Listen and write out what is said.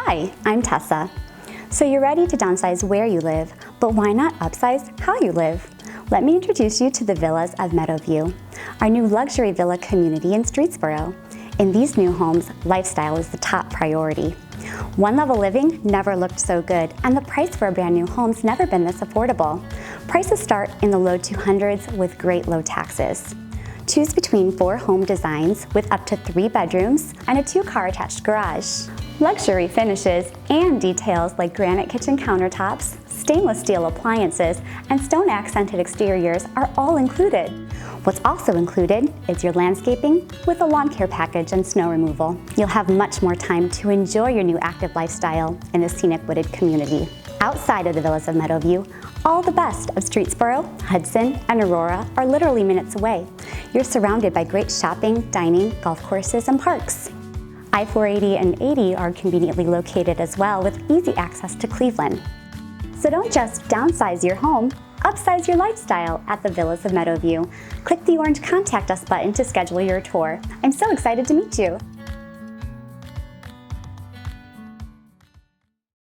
Hi, I'm Tessa. So you're ready to downsize where you live, but why not upsize how you live? Let me introduce you to the villas of Meadow View, our new luxury villa community in Streetsboro. In these new homes, lifestyle is the top priority. One-level living never looked so good, and the price for a brand new home's never been this affordable. Prices start in the low 200s with great low taxes. Choose between 4 home designs with up to 3 bedrooms and a 2-car attached garage. Luxury finishes and details like granite kitchen countertops, stainless steel appliances, and stone accented exteriors are all included. What's also included is your landscaping with a lawn care package and snow removal. You'll have much more time to enjoy your new active lifestyle in the scenic wooded community. Outside of the villas of Meadow View, all the best of Streetsboro, Hudson, and Aurora are literally minutes away. You're surrounded by great shopping, dining, golf courses, and parks. I-480 and 80 are conveniently located as well with easy access to Cleveland. So don't just downsize your home, upsize your lifestyle at the Villas of Meadow View. Click the orange Contact Us button to schedule your tour. I'm so excited to meet you.